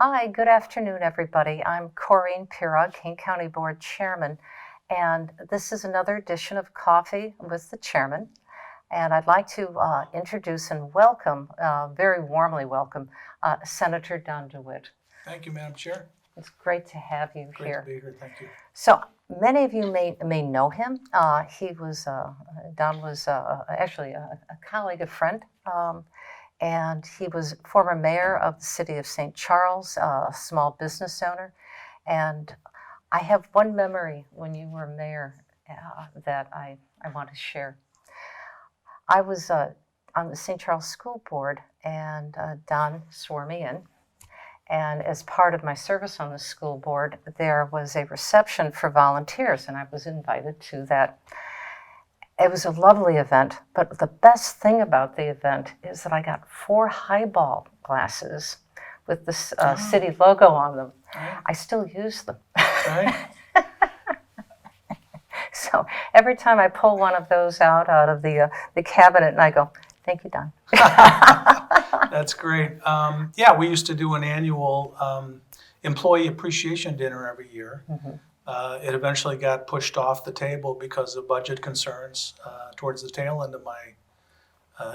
Hi, good afternoon, everybody. I'm Corinne Pierog, King County Board Chairman, and this is another edition of Coffee with the Chairman. And I'd like to introduce and welcome, very warmly welcome, Senator Don DeWitte. Thank you, Madam Chair. It's great to have you Great here. to be here. Thank you. So many of you may know him. Don was actually a colleague, a friend. And he was former mayor of the city of St. Charles, a small business owner. And I have one memory when you were mayor that I want to share. I was on the St. Charles School Board, and Don swore me in. And as part of my service on the school board, there was a reception for volunteers, and I was invited to that. It was a lovely event, but the best thing about the event is that I got 4 highball glasses with the city logo on them. Right. I still use them. Right. So every time I pull one of those out of the cabinet, and I go, "Thank you, Don." That's great. Yeah, we used to do an annual employee appreciation dinner every year. Mm-hmm. It eventually got pushed off the table because of budget concerns towards the tail end of my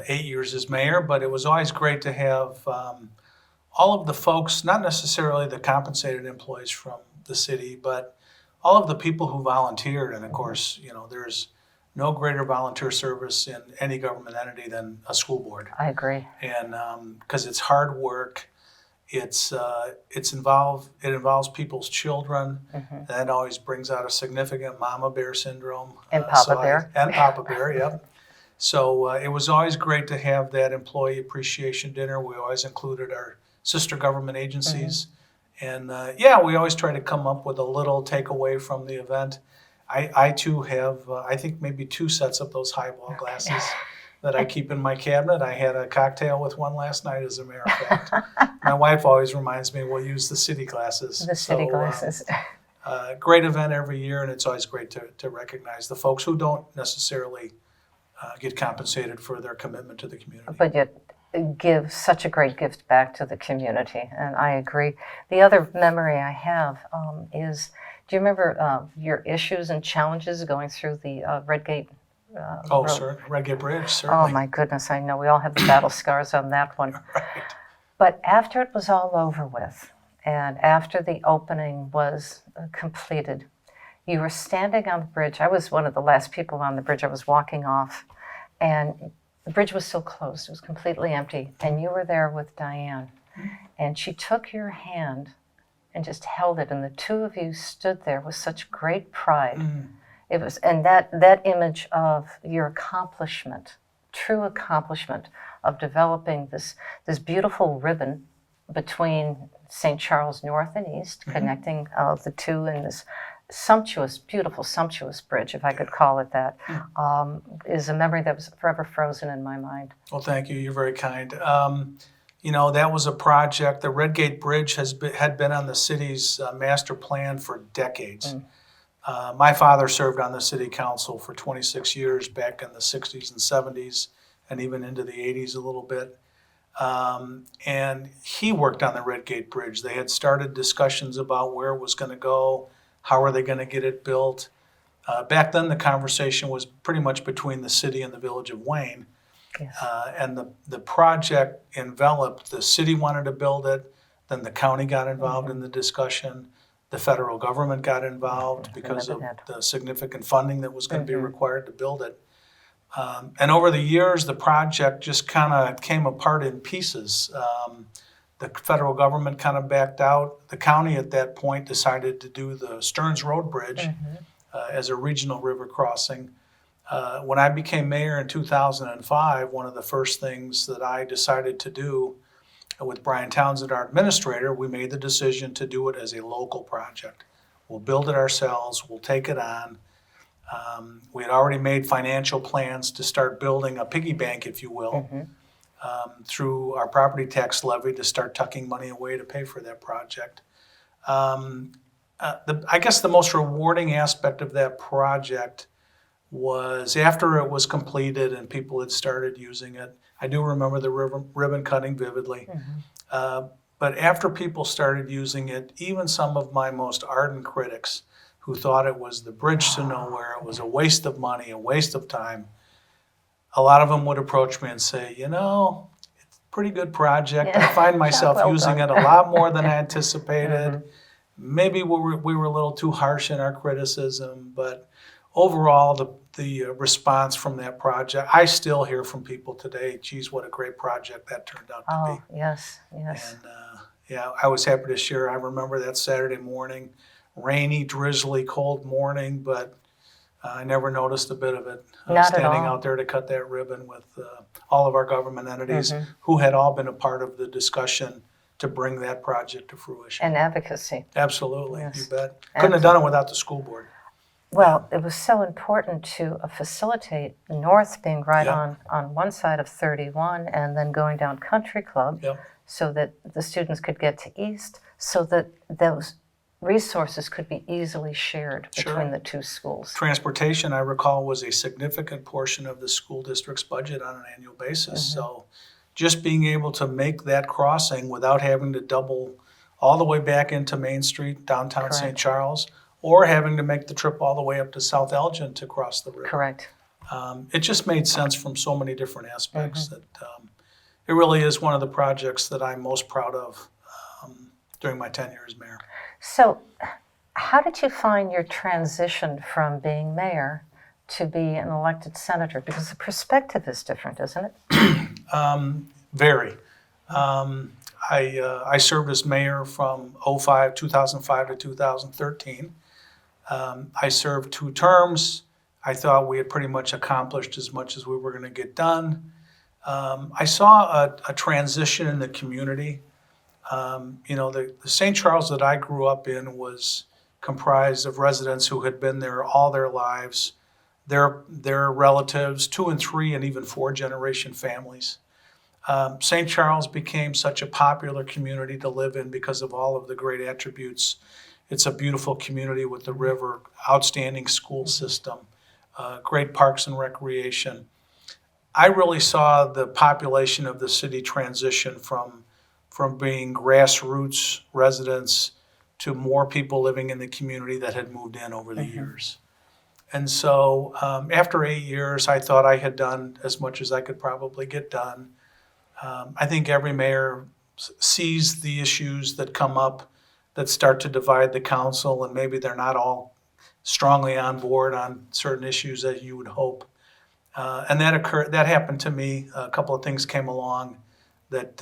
8 years as mayor, but it was always great to have all of the folks, not necessarily the compensated employees from the city, but all of the people who volunteered. And of course, there's no greater volunteer service in any government entity than a school board. I agree. And because it's hard work. It involves people's children. Mm-hmm. That always brings out a significant mama bear syndrome. And Papa Bear. And Papa Bear, yep. So it was always great to have that employee appreciation dinner. We always included our sister government agencies. Mm-hmm. And we always try to come up with a little takeaway from the event. I too have, I think maybe 2 sets of those highball glasses that I keep in my cabinet. I had a cocktail with one last night, as a matter of fact. My wife always reminds me we'll use the city glasses. The city glasses. Great event every year, and it's always great to recognize the folks who don't necessarily get compensated for their commitment to the community. But yet give such a great gift back to the community, and I agree. The other memory I have is, do you remember your issues and challenges going through the Redgate road? Sir, Redgate Bridge, certainly. Oh my goodness, I know we all have the battle scars on that one. Right. But after it was all over with, and after the opening was completed, you were standing on the bridge. I was one of the last people on the bridge. I was walking off, and the bridge was still closed. It was completely empty, and you were there with Diane. And she took your hand and just held it, and the 2 of you stood there with such great pride. It was, and that image of your accomplishment, true accomplishment of developing this beautiful ribbon between St. Charles North and East, connecting the 2 in this sumptuous, beautiful, sumptuous bridge, if I could call it that, is a memory that was forever frozen in my mind. Well, thank you. You're very kind. That was a project. The Redgate Bridge had been on the city's master plan for decades. My father served on the city council for 26 years back in the 60s and 70s, and even into the 80s a little bit. And he worked on the Redgate Bridge. They had started discussions about where it was going to go, how are they going to get it built. Back then, the conversation was pretty much between the city and the village of Wayne. Yes. And the project enveloped, the city wanted to build it, then the county got involved in the discussion. The federal government got involved because of the significant funding that was going to be required to build it. And over the years, the project just kind of came apart in pieces. The federal government kind of backed out. The county at that point decided to do the Stearns Road Bridge as a regional river crossing. When I became mayor in 2005, one of the first things that I decided to do with Brian Townsend, our administrator, we made the decision to do it as a local project. We'll build it ourselves. We'll take it on. We had already made financial plans to start building a piggy bank, if you will, through our property tax levy to start tucking money away to pay for that project. I guess the most rewarding aspect of that project was after it was completed and people had started using it. I do remember the ribbon cutting vividly. But after people started using it, even some of my most ardent critics who thought it was the bridge to nowhere, it was a waste of money, a waste of time, a lot of them would approach me and say, it's a pretty good project. I find myself using it a lot more than I anticipated. Maybe we were a little too harsh in our criticism, but overall, the response from that project, I still hear from people today, geez, what a great project that turned out to be. Oh, yes. And I was happy to share. I remember that Saturday morning, rainy, drizzly, cold morning, but I never noticed a bit of it. Standing out there to cut that ribbon with all of our government entities who had all been a part of the discussion to bring that project to fruition. And advocacy. Absolutely, Yes. you bet. Couldn't have done it without the school board. Well, it was so important to facilitate north being right on one side of 31 and then going down Country Club so that the students could get to east, so that those resources could be easily shared between the two schools. Transportation, I recall, was a significant portion of the school district's budget on an annual basis. So just being able to make that crossing without having to double all the way back into Main Street, downtown St. Charles, or having to make the trip all the way up to South Elgin to cross the river. Correct. It just made sense from so many different aspects that it really is one of the projects that I'm most proud of during my tenure as mayor. So how did you find your transition from being mayor to be an elected senator? Because the perspective is different, isn't it? Very. I served as mayor from 2005 to 2013. I served 2 terms. I thought we had pretty much accomplished as much as we were going to get done. I saw a transition in the community. The St. Charles that I grew up in was comprised of residents who had been there all their lives, their relatives, 2 and 3 and even 4-generation families. St. Charles became such a popular community to live in because of all of the great attributes. It's a beautiful community with the river, outstanding school system, great parks and recreation. I really saw the population of the city transition from being grassroots residents to more people living in the community that had moved in over the years. And so after 8 years, I thought I had done as much as I could probably get done. I think every mayor sees the issues that come up that start to divide the council, and maybe they're not all strongly on board on certain issues as you would hope. And that happened to me. A couple of things came along that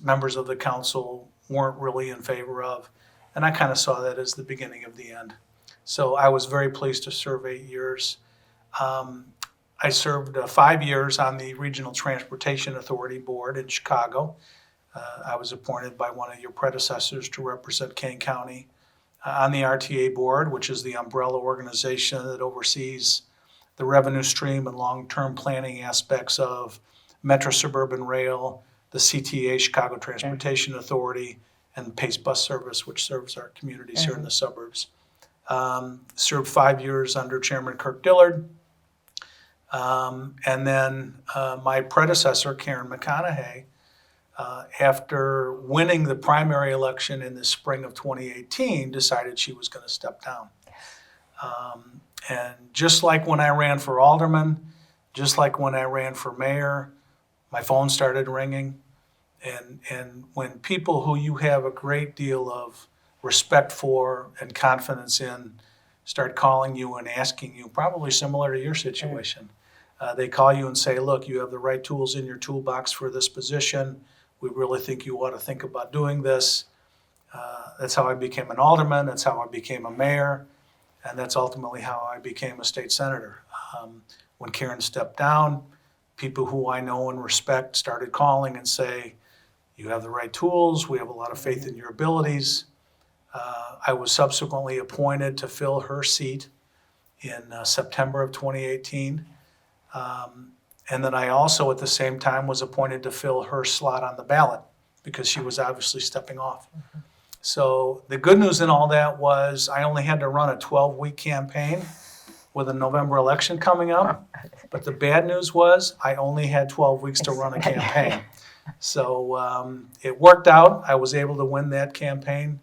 members of the council weren't really in favor of, and I kind of saw that as the beginning of the end. So I was very pleased to serve 8 years. I served 5 years on the Regional Transportation Authority Board in Chicago. I was appointed by one of your predecessors to represent Kane County on the RTA Board, which is the umbrella organization that oversees the revenue stream and long-term planning aspects of Metro Suburban Rail, the CTA, Chicago Transportation Authority, and Pace Bus Service, which serves our communities here in the suburbs. Served 5 years under Chairman Kirk Dillard. And then my predecessor, Karen McConaughey, after winning the primary election in the spring of 2018, decided she was going to step down. And just like when I ran for alderman, just like when I ran for mayor, my phone started ringing. And when people who you have a great deal of respect for and confidence in start calling you and asking you, probably similar to your situation, they call you and say, look, you have the right tools in your toolbox for this position. We really think you ought to think about doing this. That's how I became an alderman. That's how I became a mayor. And that's ultimately how I became a state senator. When Karen stepped down, people who I know and respect started calling and say, you have the right tools. We have a lot of faith in your abilities. I was subsequently appointed to fill her seat in September of 2018. And then I also, at the same time, was appointed to fill her slot on the ballot because she was obviously stepping off. So the good news in all that was I only had to run a 12-week campaign, with a November election coming up. But the bad news was I only had 12 weeks to run a campaign. So it worked out. I was able to win that campaign.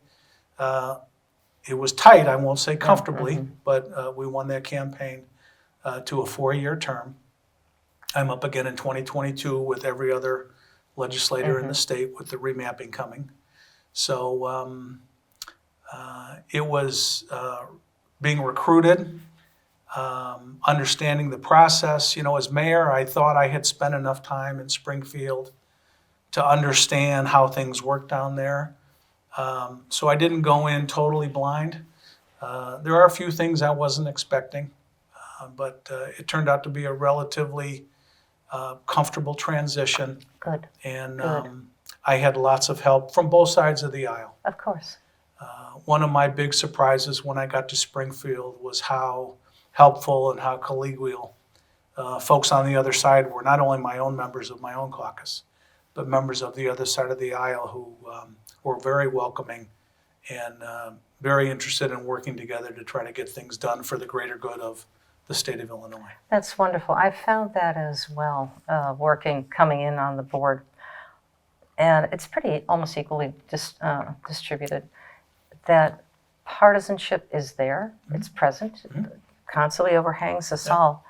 It was tight, I won't say comfortably, but we won that campaign to a 4-year term. I'm up again in 2022 with every other legislator in the state with the remapping coming. So it was being recruited, understanding the process. As mayor, I thought I had spent enough time in Springfield to understand how things work down there. So I didn't go in totally blind. There are a few things I wasn't expecting, but it turned out to be a relatively comfortable transition. Good. And Good. I had lots of help from both sides of the aisle. Of course. One of my big surprises when I got to Springfield was how helpful and how collegial folks on the other side were, not only my own members of my own caucus, but members of the other side of the aisle who were very welcoming and very interested in working together to try to get things done for the greater good of the state of Illinois. That's wonderful. I found that as well, coming in on the board. And it's pretty almost equally distributed. That partisanship is there, it's present, constantly overhangs us all.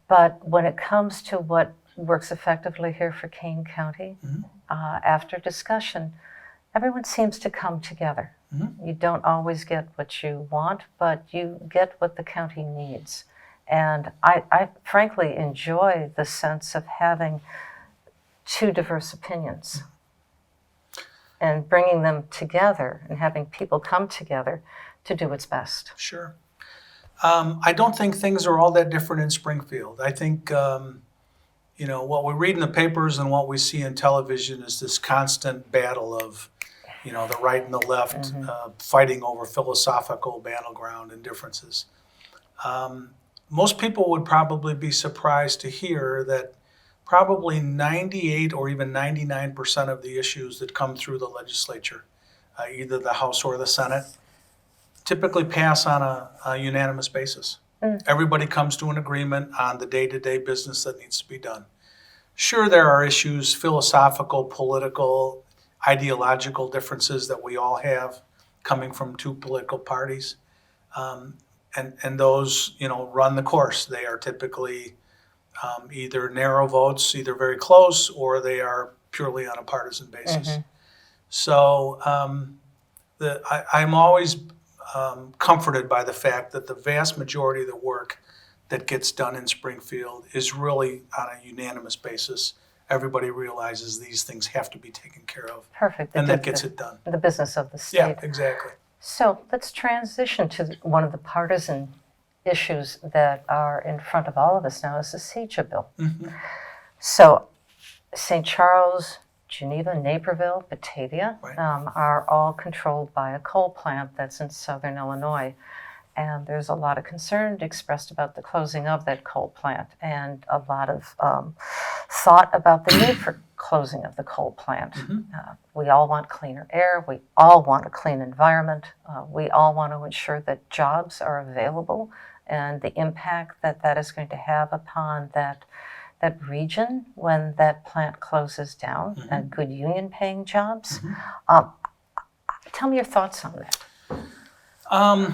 But when it comes to what works effectively here for Kane County, after discussion, everyone seems to come together. You don't always get what you want, but you get what the county needs. And I frankly enjoy the sense of having two diverse opinions and bringing them together and having people come together to do what's best. Sure. I don't think things are all that different in Springfield. I think, what we read in the papers and what we see in television is this constant battle of, the right and the left fighting over philosophical battleground and differences. Most people would probably be surprised to hear that probably 98 or even 99% of the issues that come through the legislature, either the House or the Senate, typically pass on a unanimous basis. Everybody comes to an agreement on the day-to-day business that needs to be done. Sure, there are issues, philosophical, political, ideological differences that we all have coming from two political parties. And those, run the course. They are typically either narrow votes, either very close, or they are purely on a partisan basis. So I'm always comforted by the fact that the vast majority of the work that gets done in Springfield is really on a unanimous basis. Everybody realizes these things have to be taken care of. Perfect. And that gets it done. The business of the state. Yeah, exactly. So let's transition to one of the partisan issues that are in front of all of us now is the SEJA bill. So St. Charles, Geneva, Naperville, Batavia are all controlled by a coal plant that's in southern Illinois. And there's a lot of concern expressed about the closing of that coal plant and a lot of thought about the need for closing of the coal plant. We all want cleaner air. We all want a clean environment. We all want to ensure that jobs are available and the impact that that is going to have upon that region when that plant closes down, and good union-paying jobs. Tell me your thoughts on that.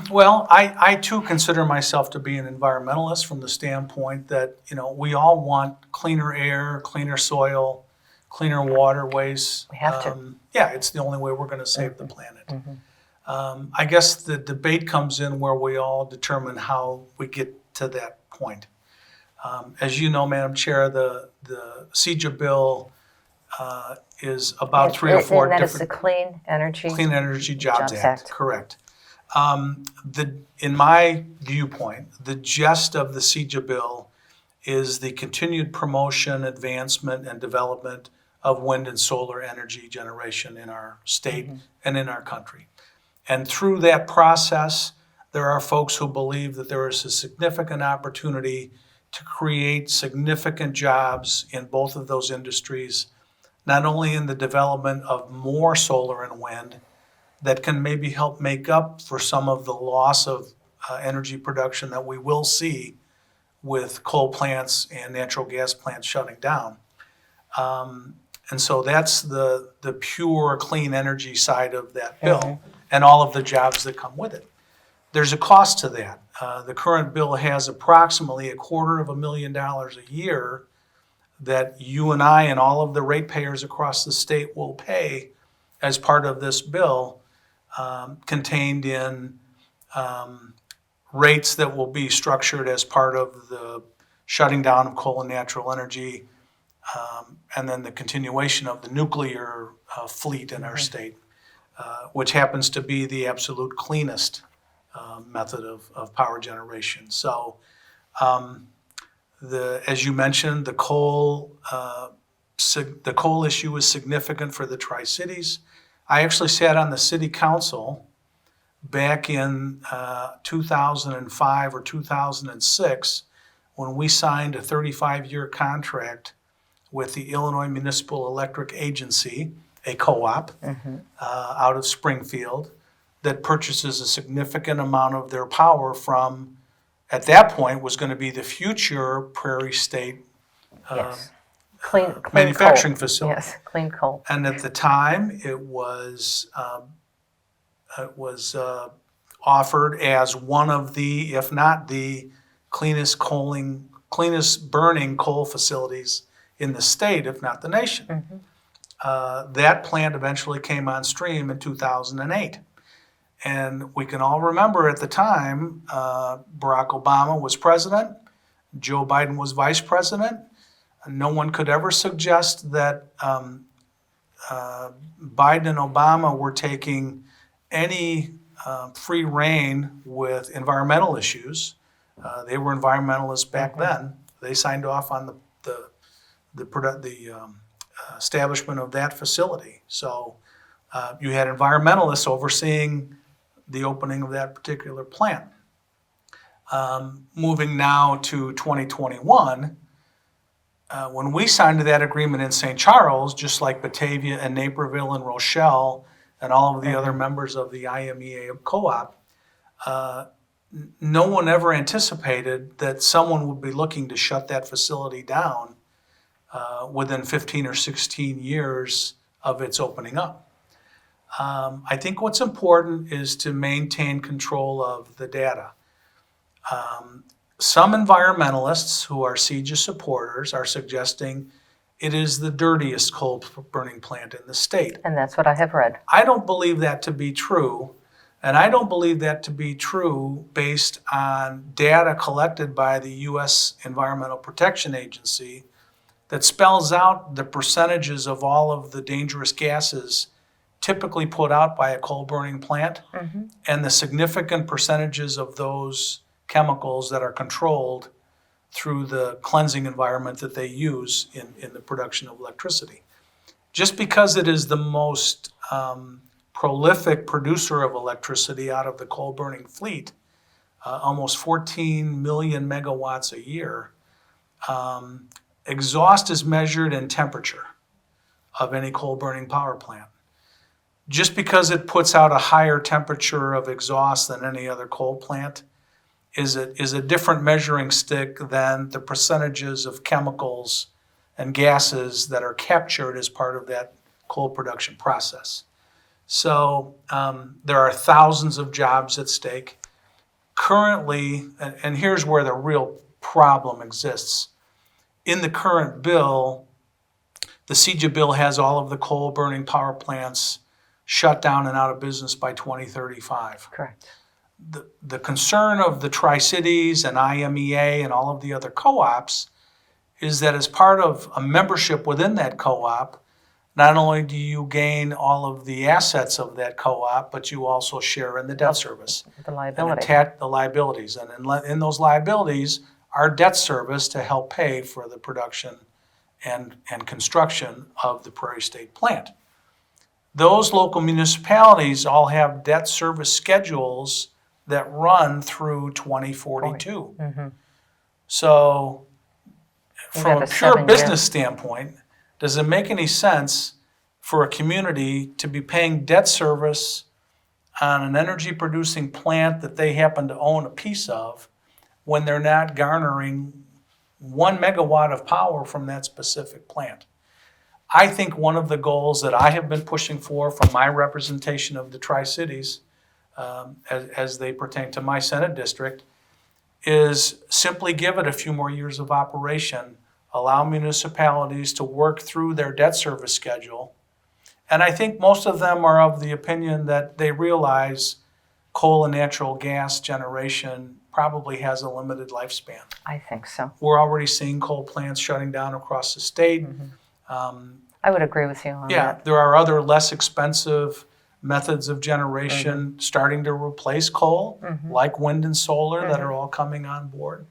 Well, I too consider myself to be an environmentalist from the standpoint that, we all want cleaner air, cleaner soil, cleaner waterways. We have to. Yeah, it's the only way we're going to save the planet. I guess the debate comes in where we all determine how we get to that point. As you know, Madam Chair, the SEJA bill is about 3 or 4 and that different... is the Clean Energy Jobs Act. Correct. In my viewpoint, the gist of the SEJA bill is the continued promotion, advancement, and development of wind and solar energy generation in our state and in our country. And through that process, there are folks who believe that there is a significant opportunity to create significant jobs in both of those industries, not only in the development of more solar and wind that can maybe help make up for some of the loss of energy production that we will see with coal plants and natural gas plants shutting down. And so that's the pure clean energy side of that bill and all of the jobs that come with it. There's a cost to that. The current bill has approximately $250,000 a year that you and I and all of the ratepayers across the state will pay as part of this bill, contained in rates that will be structured as part of the shutting down of coal and natural energy, and then the continuation of the nuclear fleet in our state, which happens to be the absolute cleanest method of power generation. So, as you mentioned, the coal issue is significant for the Tri-Cities. I actually sat on the city council back in 2005 or 2006 when we signed a 35-year contract with the Illinois Municipal Electric Agency, a co-op out of Springfield, that purchases a significant amount of their power from, at that point, was going to be the future Prairie State clean manufacturing coal. facility. Yes, clean coal. And at the time, it was offered as one of the, if not the cleanest burning coal facilities in the state, if not the nation. That plant eventually came on stream in 2008. And we can all remember at the time, Barack Obama was president, Joe Biden was vice president. No one could ever suggest that Biden and Obama were taking any free rein with environmental issues. They were environmentalists back then. They signed off on the establishment of that facility. So you had environmentalists overseeing the opening of that particular plant. Moving now to 2021, when we signed that agreement in St. Charles, just like Batavia and Naperville and Rochelle and all of the other members of the IMEA co-op, no one ever anticipated that someone would be looking to shut that facility down within 15 or 16 years of its opening up. I think what's important is to maintain control of the data. Some environmentalists who are CEJA supporters are suggesting it is the dirtiest coal burning plant in the state. And that's what I have read. I don't believe that to be true. And I don't believe that to be true based on data collected by the U.S. Environmental Protection Agency that spells out the percentages of all of the dangerous gases typically put out by a coal burning plant and the significant percentages of those chemicals that are controlled through the cleansing environment that they use in the production of electricity. Just because it is the most prolific producer of electricity out of the coal burning fleet, almost 14 million megawatts a year, exhaust is measured in temperature of any coal burning power plant. Just because it puts out a higher temperature of exhaust than any other coal plant is a different measuring stick than the percentages of chemicals and gases that are captured as part of that coal production process. So there are thousands of jobs at stake. Currently, and here's where the real problem exists. In the current bill, the CEJA bill has all of the coal burning power plants shut down and out of business by 2035. Correct. The concern of the Tri-Cities and IMEA and all of the other co-ops is that as part of a membership within that co-op, not only do you gain all of the assets of that co-op, but you also share in the debt service. The liability. And the liabilities. And in those liabilities are debt service to help pay for the production and construction of the Prairie State plant. Those local municipalities all have debt service schedules that run through 2042. So from a pure business standpoint, does it make any sense for a community to be paying debt service on an energy producing plant that they happen to own a piece of when they're not garnering 1 megawatt of power from that specific plant. I think one of the goals that I have been pushing for from my representation of the Tri-Cities, as they pertain to my Senate district, is simply give it a few more years of operation, allow municipalities to work through their debt service schedule. And I think most of them are of the opinion that they realize coal and natural gas generation probably has a limited lifespan. I think so. We're already seeing coal plants shutting down across the state. I would agree with you on that. There are other less expensive methods of generation starting to replace coal, like wind and solar, that are all coming on board.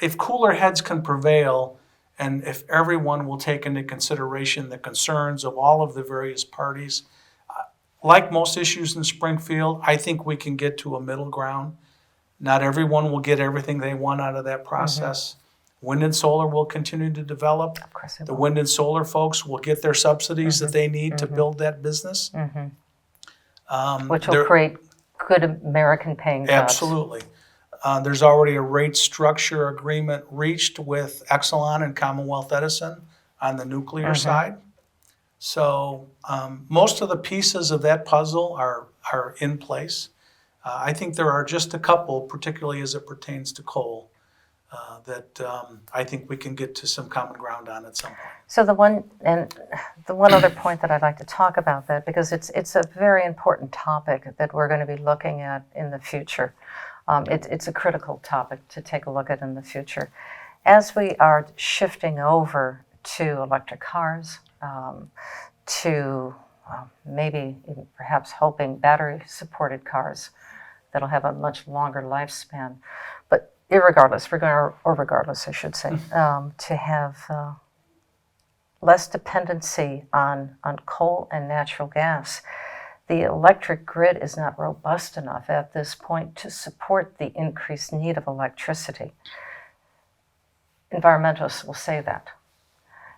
If cooler heads can prevail, and if everyone will take into consideration the concerns of all of the various parties, like most issues in Springfield, I think we can get to a middle ground. Not everyone will get everything they want out of that process. Wind and solar will continue to develop. Of course it The will. wind and solar folks will get their subsidies that they need to build that business. Which will create good American paying jobs. Absolutely. There's already a rate structure agreement reached with Exelon and Commonwealth Edison on the nuclear side. So most of the pieces of that puzzle are in place. I think there are just a couple, particularly as it pertains to coal, that I think we can get to some common ground on at some point. So the one other point that I'd like to talk about that, because it's a very important topic that we're going to be looking at in the future. It's a critical topic to take a look at in the future. As we are shifting over to electric cars, to maybe even perhaps hoping battery-supported cars that'll have a much longer lifespan. But regardless, I should say, to have less dependency on coal and natural gas. The electric grid is not robust enough at this point to support the increased need of electricity. Environmentalists will say that.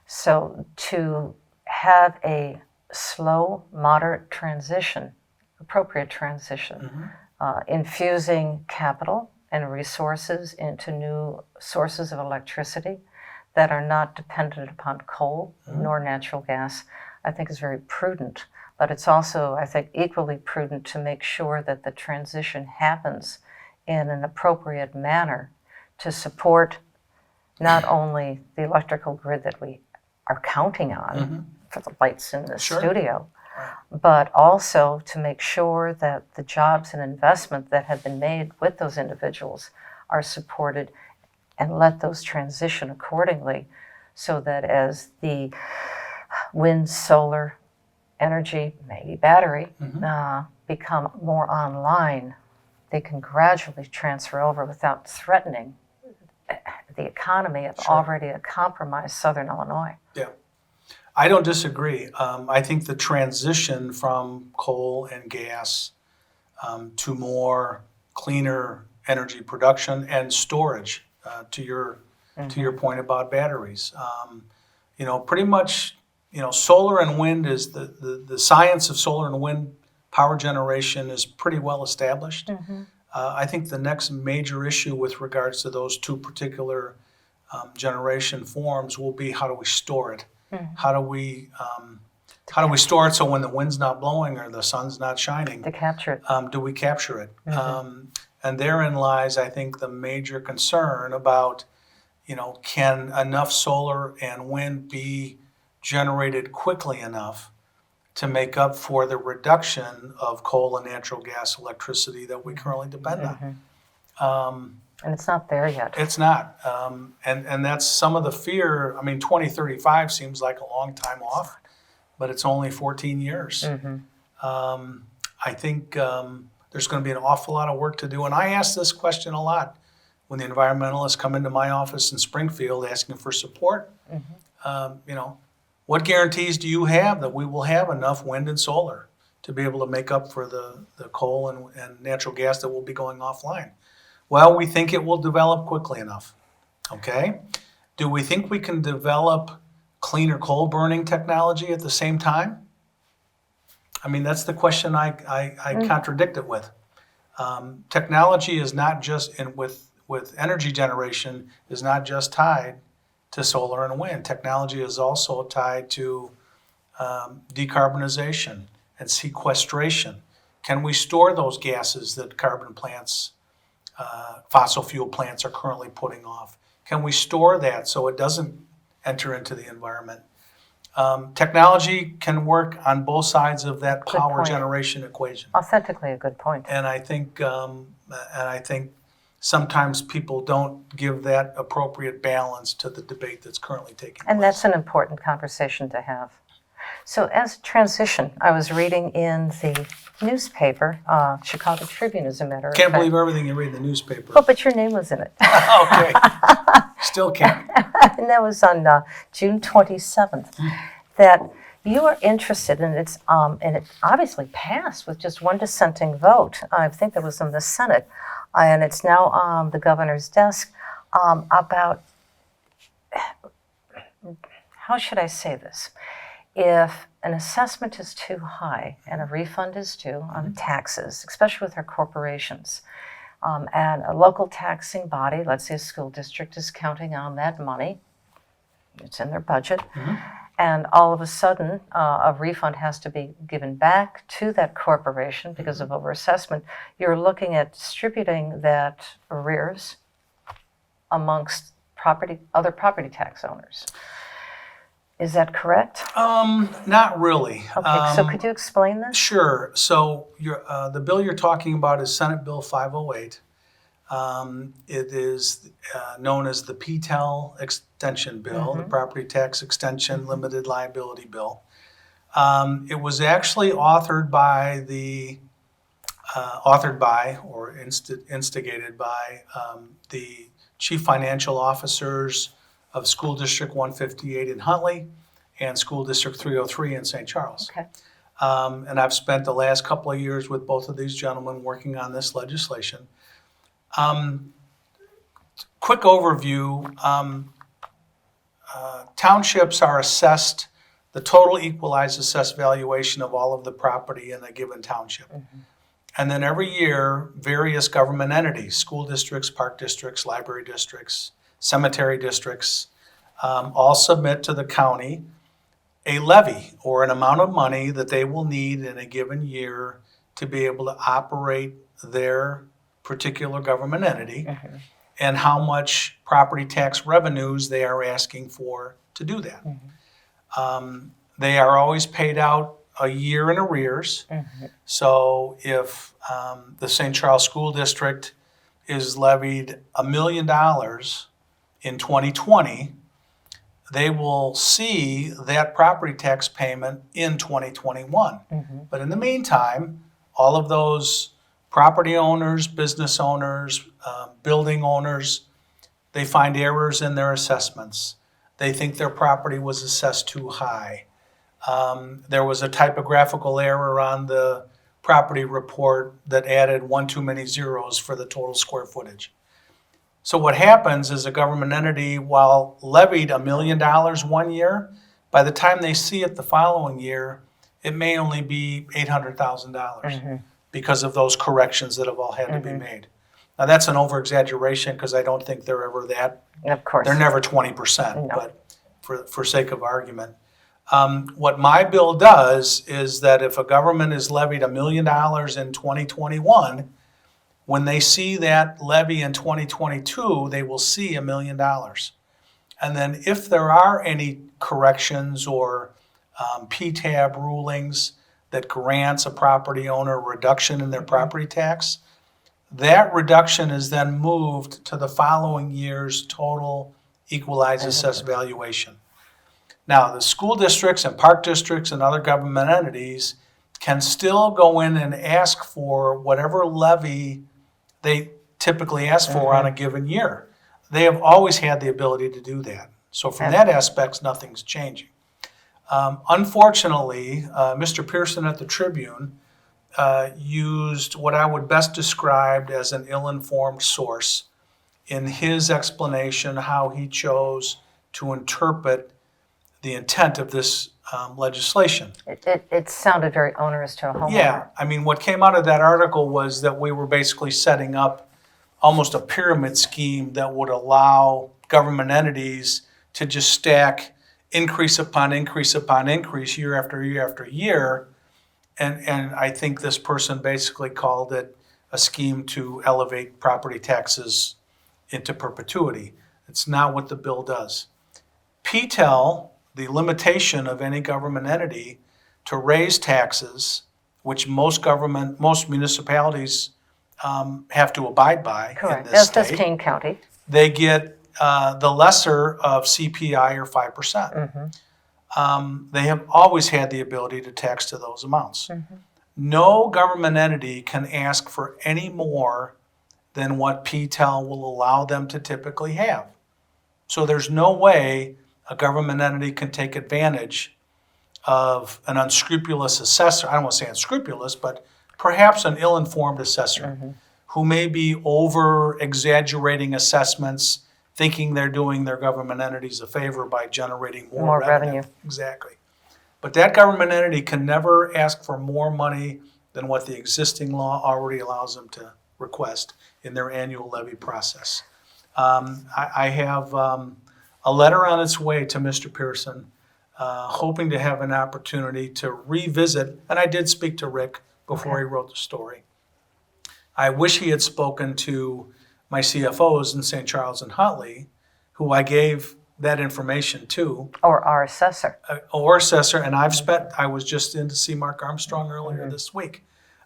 So to have a slow, moderate transition, appropriate transition, infusing capital and resources into new sources of electricity that are not dependent upon coal nor natural gas, I think is very prudent. But it's also, I think, equally prudent to make sure that the transition happens in an appropriate manner to support not only the electrical grid that we are counting on for the lights in the studio, but also to make sure that the jobs and investment that have been made with those individuals are supported and let those transition accordingly so that as the wind, solar, energy, maybe battery, become more online, they can gradually transfer over without threatening the economy of already a compromised Southern Illinois. Yeah, I don't disagree. I think the transition from coal and gas to more cleaner energy production and storage, to your point about batteries, pretty much. Solar and wind is the science of solar and wind power generation is pretty well established. I think the next major issue with regards to those two particular generation forms will be how do we store it? How do we store it so when the wind's not blowing or the sun's not shining, to capture it? Do we capture it? And therein lies, I think, the major concern about, can enough solar and wind be generated quickly enough to make up for the reduction of coal and natural gas electricity that we currently depend on. And it's not there yet. It's not. And that's some of the fear. 2035 seems like a long time off, but it's only 14 years. I think there's going to be an awful lot of work to do. And I ask this question a lot when the environmentalists come into my office in Springfield asking for support. What guarantees do you have that we will have enough wind and solar to be able to make up for the coal and natural gas that will be going offline? Well, we think it will develop quickly enough. Okay? Do we think we can develop cleaner coal burning technology at the same time? I mean, that's the question I contradict it with. Technology is not just, with energy generation, is not just tied to solar and wind. Technology is also tied to decarbonization and sequestration. Can we store those gases that carbon plants, fossil fuel plants are currently putting off? Can we store that so it doesn't enter into the environment? Technology can work on both sides of that power generation equation. Authentically a good point. And I think sometimes people don't give that appropriate balance to the debate that's currently taking place. And that's an important conversation to have. So as a transition, I was reading in the newspaper, Chicago Tribune, as a matter of fact. Can't believe everything you read in the newspaper. Oh, but your name was in it. Okay. Still can't. And that was on June 27th. That you are interested, and it obviously passed with just one dissenting vote. I think that was in the Senate, and it's now on the governor's desk, about, how should I say this? If an assessment is too high and a refund is due on taxes, especially with our corporations, and a local taxing body, let's say a school district, is counting on that money, it's in their budget, and all of a sudden a refund has to be given back to that corporation because of overassessment, you're looking at distributing that arrears amongst other property tax owners. Is that correct? Not really. Okay, so could you explain this? Sure. So the bill you're talking about is Senate Bill 508. It is known as the PTEL Extension Bill, the Property Tax Extension Limited Liability Bill. It was actually instigated by the chief financial officers of School District 158 in Huntley and School District 303 in St. Charles. Okay. And I've spent the last couple of years with both of these gentlemen working on this legislation. Quick overview, townships are assessed the total equalized assessed valuation of all of the property in a given township. And then every year, various government entities, school districts, park districts, library districts, cemetery districts, all submit to the county a levy or an amount of money that they will need in a given year to be able to operate their particular government entity, and how much property tax revenues they are asking for to do that. They are always paid out a year in arrears. So if the St. Charles School District is levied $1 million in 2020, they will see that property tax payment in 2021. But in the meantime, all of those property owners, business owners, building owners, they find errors in their assessments. They think their property was assessed too high. There was a typographical error on the property report that added one too many zeros for the total square footage. So what happens is a government entity, while levied $1 million one year, by the time they see it the following year, it may only be $800,000 because of those corrections that have all had to be made. Now that's an over-exaggeration because I don't think they're ever that. Of course. They're never 20%, but for sake of argument. What my bill does is that if a government is levied $1 million in 2021, when they see that levy in 2022, they will see $1 million. And then if there are any corrections or PTAB rulings that grants a property owner a reduction in their property tax, that reduction is then moved to the following year's total equalized assessed valuation. Now, the school districts and park districts and other government entities can still go in and ask for whatever levy they typically ask for on a given year. They have always had the ability to do that. So from that aspect, nothing's changing. Unfortunately, Mr. Pearson at the Tribune used what I would best describe as an ill-informed source in his explanation how he chose to interpret the intent of this legislation. It sounded very onerous to a homeowner. Yeah, I mean, what came out of that article was that we were basically setting up almost a pyramid scheme that would allow government entities to just stack increase upon increase upon increase year after year after year. And I think this person basically called it a scheme to elevate property taxes into perpetuity. It's not what the bill does. PTEL, the limitation of any government entity to raise taxes, which most municipalities have to abide by Correct. in this That's state. Kane County. They get the lesser of CPI or 5%. They have always had the ability to tax to those amounts. No government entity can ask for any more than what PTEL will allow them to typically have. So there's no way a government entity can take advantage of an unscrupulous assessor. I don't want to say unscrupulous, but perhaps an ill-informed assessor who may be over-exaggerating assessments, thinking they're doing their government entities a favor by generating more revenue. Exactly. But that government entity can never ask for more money than what the existing law already allows them to request in their annual levy process. I have a letter on its way to Mr. Pearson, hoping to have an opportunity to revisit, and I did speak to Rick before he wrote the story. I wish he had spoken to my CFOs in St. Charles and Huntley, who I gave that information to. Or our assessor. And I was just in to see Mark Armstrong earlier this week.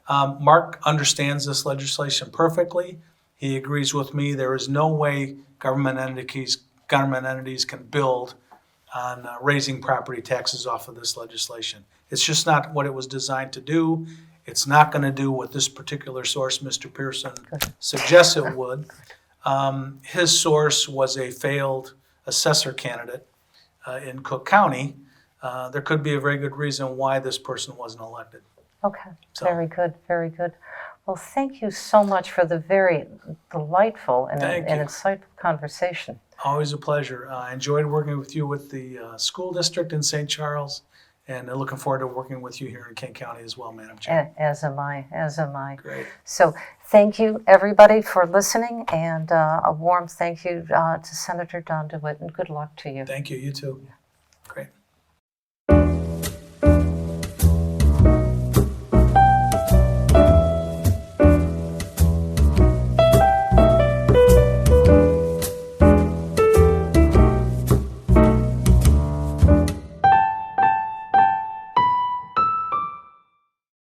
Mark understands this legislation perfectly. He agrees with me. There is no way government entities can build on raising property taxes off of this legislation. It's just not what it was designed to do. It's not going to do what this particular source, Mr. Pearson, suggests it would. His source was a failed assessor candidate in Cook County. There could be a very good reason why this person wasn't elected. Okay, very good, very good. Well, thank you so much for the very delightful and insightful conversation. Always a pleasure. I enjoyed working with you with the school district in St. Charles, and looking forward to working with you here in Kane County as well, Madam Chair. As am I. Great. So thank you, everybody, for listening, and a warm thank you to Senator Don DeWitte, and good luck to you. Thank you. You too.